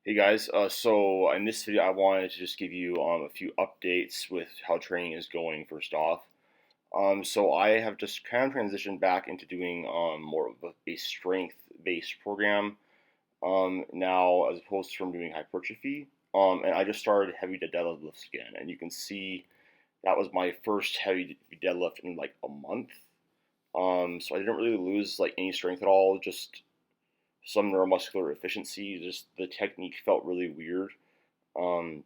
Hey guys, so in this video I wanted to just give you a few updates with how training is going first off. So I have just kind of transitioned back into doing more of a strength-based program now as opposed to from doing hypertrophy. And I just started heavy deadlifts again, and you can see that was my first heavy deadlift in like a month. So I didn't really lose like any strength at all, just some neuromuscular efficiency. Just the technique felt really weird. Um,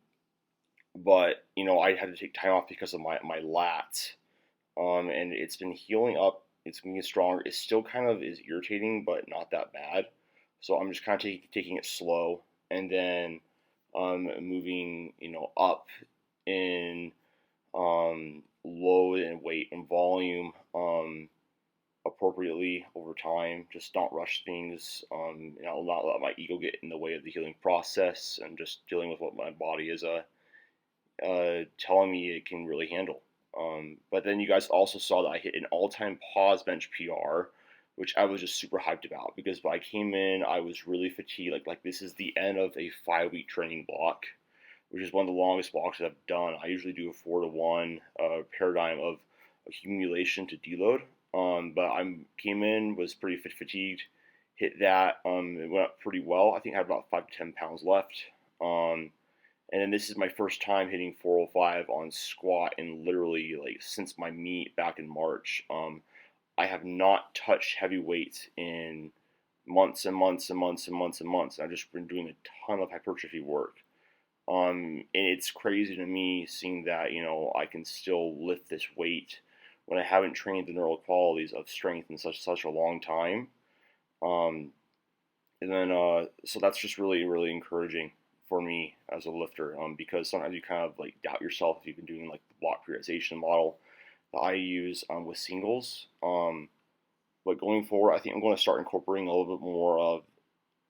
but I had to take time off because of my lats. And it's been healing up. It's getting stronger. It still kind of is irritating, but not that bad. So I'm just kind of taking it slow, and then moving up in load and weight and volume. Appropriately over time. Just don't rush things. Not let my ego get in the way of the healing process, and just dealing with what my body is telling me it can really handle. But then you guys also saw that I hit an all-time pause bench PR, which I was just super hyped about because I came in, I was really fatigued. Like this is the end of a 5-week training block, which is one of the longest blocks that I've done. I usually do a 4-to-1 paradigm of accumulation to deload. But I came in, was pretty fatigued, hit that. It went up pretty well. I think I had about 5 to 10 pounds left. And then this is my first time hitting 405 on squat in literally like since my meet back in March. I have not touched heavy weights in months and months and months and months and months. I've just been doing a ton of hypertrophy work. And it's crazy to me seeing that I can still lift this weight when I haven't trained the neural qualities of strength in such a long time. Um, and then so that's just really encouraging for me as a lifter, because sometimes you kind of like doubt yourself if you've been doing like the block periodization model that I use with singles. But going forward, I think I'm going to start incorporating a little bit more of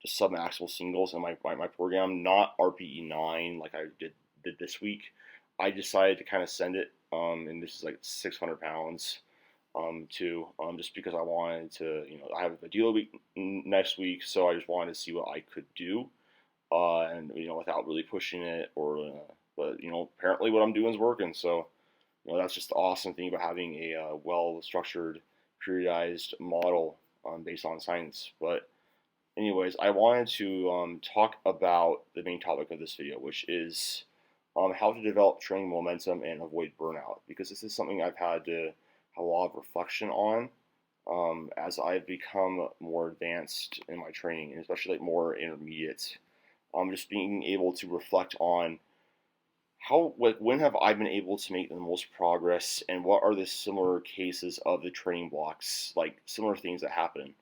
just submaximal singles in my program, not RPE 9 like I did this week. I decided to kind of send it, and this is like 600 pounds, just because I wanted to, I have a deal week next week, so I just wanted to see what I could do, and without really pushing it, but apparently what I'm doing is working, so that's just the awesome thing about having a well-structured, periodized model based on science. But anyways, I wanted to talk about the main topic of this video, which is how to develop training momentum and avoid burnout, because this is something I've had to have a lot of reflection on as I've become more advanced in my training, and especially like more intermediate. Just being able to reflect on when have I been able to make the most progress, and what are the similar cases of the training blocks, like similar things that happen.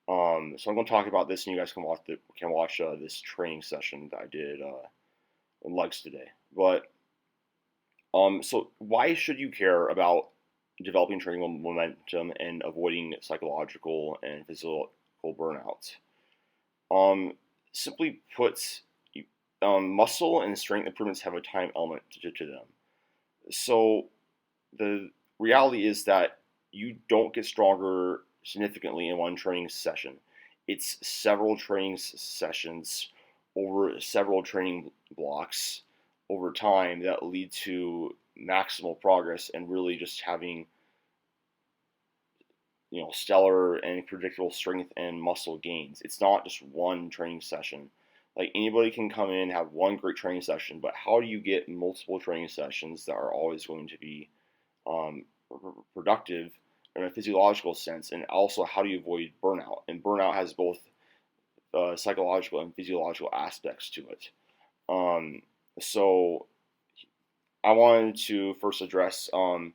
So I'm going to talk about this, and you guys can watch this training session that I did in legs today. But so why should you care about developing training momentum and avoiding psychological and physical burnout? Simply put, muscle and strength improvements have a time element to them. So the reality is that you don't get stronger significantly in one training session. It's several training sessions over several training blocks over time that lead to maximal progress and really just having stellar and predictable strength and muscle gains. It's not just one training session. Like anybody can come in and have one great training session, but how do you get multiple training sessions that are always going to be productive in a physiological sense, and also how do you avoid burnout? And burnout has both psychological and physiological aspects to it. So I wanted to first address the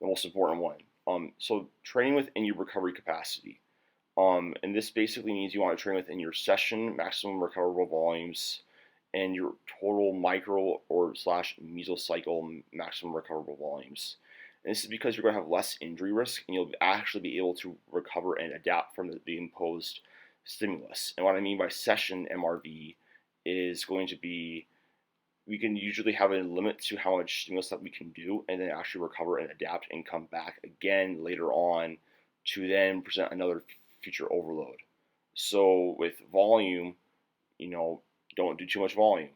most important one. So training within your recovery capacity. And this basically means you want to train within your session maximum recoverable volumes and your total micro or slash mesocycle maximum recoverable volumes. And this is because you're going to have less injury risk, and you'll actually be able to recover and adapt from the imposed stimulus. And what I mean by session MRV is going to be, we can usually have a limit to how much stimulus that we can do, and then actually recover and adapt and come back again later on to then present another future overload. So with volume, Don't do too much volume.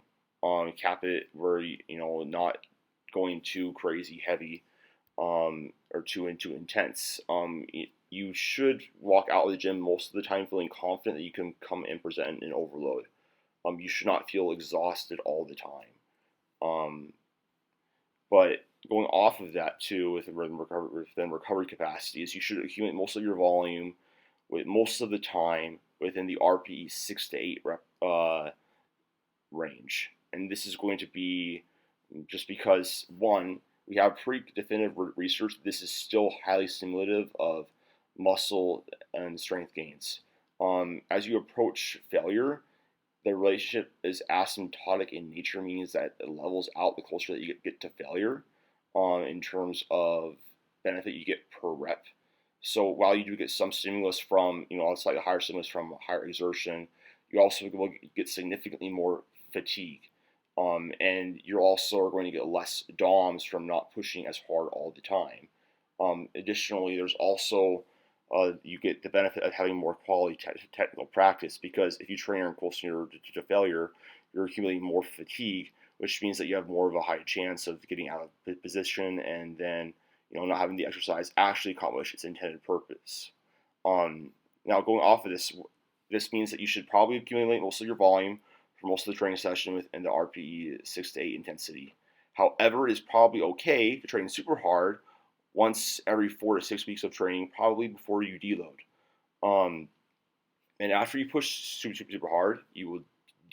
Cap it where not going too crazy heavy, or too intense. You should walk out of the gym most of the time feeling confident that you can come and present an overload. You should not feel exhausted all the time. Um, but going off of that too, within recovery capacity, is you should accumulate most of your volume with most of the time within the RPE 6 to 8 range. And this is going to be just because, one, we have pretty definitive research. This is still highly stimulative of muscle and strength gains. As you approach failure, the relationship is asymptotic in nature, means that it levels out the closer that you get to failure, in terms of benefit you get per rep. So while you do get some stimulus from, a slightly higher stimulus from higher exertion, you also will get significantly more fatigue. And you're also going to get less DOMs from not pushing as hard all the time. Additionally, there's also you get the benefit of having more quality technical practice, because if you train close to failure, you're accumulating more fatigue, which means that you have more of a high chance of getting out of position and then not having the exercise actually accomplish its intended purpose. Now going off of this means that you should probably accumulate most of your volume for most of the training session within the RPE 6 to 8 intensity. However, it is probably okay to train super hard once every 4 to 6 weeks of training, probably before you deload. And after you push super hard, you will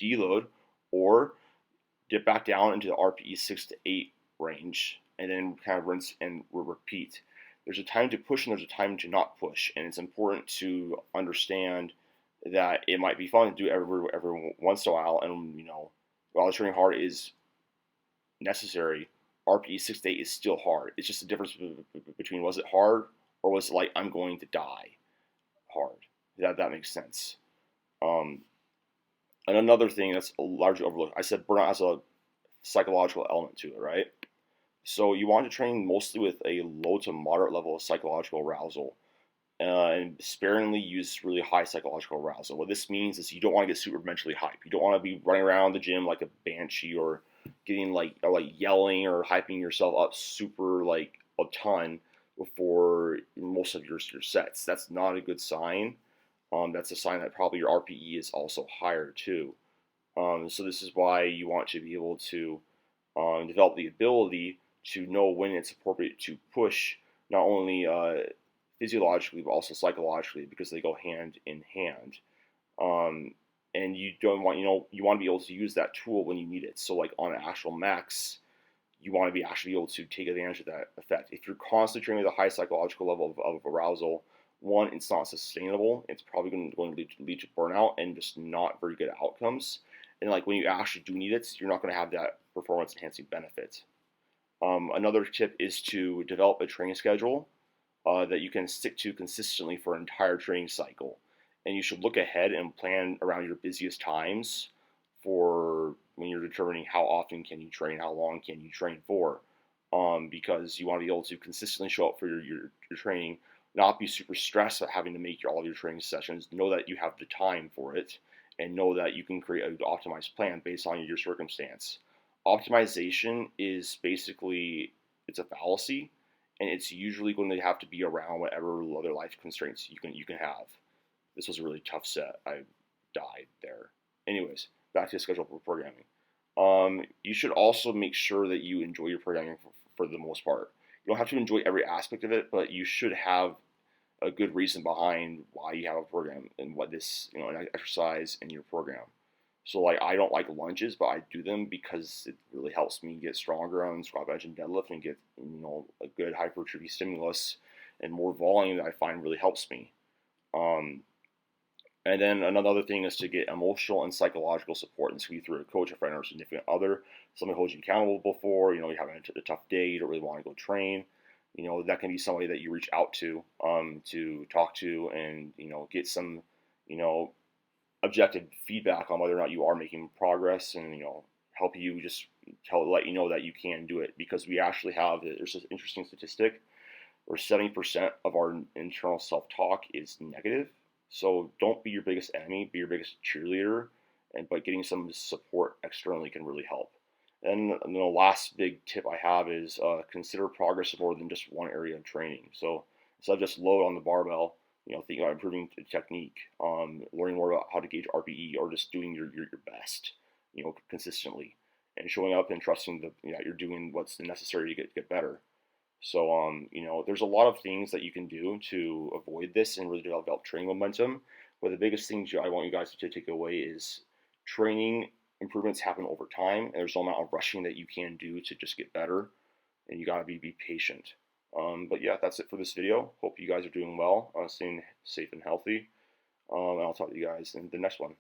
deload or dip back down into the RPE 6 to 8 range, and then kind of rinse and repeat. There's a time to push and there's a time to not push, and it's important to understand that it might be fun to do every once in a while, and while training hard is necessary, RPE 6 to 8 is still hard. It's just a difference between, was it hard or was it like I'm going to die hard. That makes sense. And another thing that's largely overlooked, I said burnout has a psychological element to it, right? So you want to train mostly with a low to moderate level of psychological arousal, and sparingly use really high psychological arousal. What this means is you don't want to get super mentally hyped. You don't want to be running around the gym like a banshee, or getting like yelling or hyping yourself up super like a ton before most of your sets. That's not a good sign. That's a sign that probably your RPE is also higher too. So this is why you want to be able to develop the ability to know when it's appropriate to push, not only physiologically but also psychologically, because they go hand in hand. And you don't want you want to be able to use that tool when you need it. So like on an actual max, you want to be actually able to take advantage of that effect. If you're constantly training with a high psychological level of arousal, one, it's not sustainable. It's probably going to lead to burnout and just not very good outcomes. And like when you actually do need it, you're not going to have that performance enhancing benefit. Another tip is to develop a training schedule that you can stick to consistently for an entire training cycle. And you should look ahead and plan around your busiest times for when you're determining how often can you train, how long can you train for. Because you want to be able to consistently show up for your training, not be super stressed at having to make all of your training sessions. Know that you have the time for it, and know that you can create an optimized plan based on your circumstance. Optimization is basically, it's a fallacy, and it's usually going to have to be around whatever other life constraints you can have. This was a really tough set. I died there. Anyways, back to the schedule for programming. You should also make sure that you enjoy your programming for the most part. You don't have to enjoy every aspect of it, but you should have a good reason behind why you have a program and what this, an exercise in your program. So like I don't like lunges, but I do them because it really helps me get stronger on squat, bench, and deadlift, and get a good hypertrophy stimulus and more volume that I find really helps me. And then another thing is to get emotional and psychological support. This can be through a coach, a friend, or a significant other. Somebody holds you accountable before, you're having a tough day, you don't really want to go train. That can be somebody that you reach out to talk to, and, get some, objective feedback on whether or not you are making progress, and, help you just let you know that you can do it. Because we actually there's this interesting statistic where 70% of our internal self-talk is negative. So don't be your biggest enemy, be your biggest cheerleader, but getting some support externally can really help. And the last big tip I have is consider progress more than just one area of training. So instead of just load on the barbell, think about improving the technique, learning more about how to gauge RPE, or just doing your best, consistently, and showing up and trusting that you're doing what's necessary to get better. So, there's a lot of things that you can do to avoid this and really develop training momentum. But the biggest things I want you guys to take away is training improvements happen over time, and there's no amount of rushing that you can do to just get better, and you gotta be patient. But yeah, that's it for this video. Hope you guys are doing well, staying safe and healthy. And I'll talk to you guys in the next one.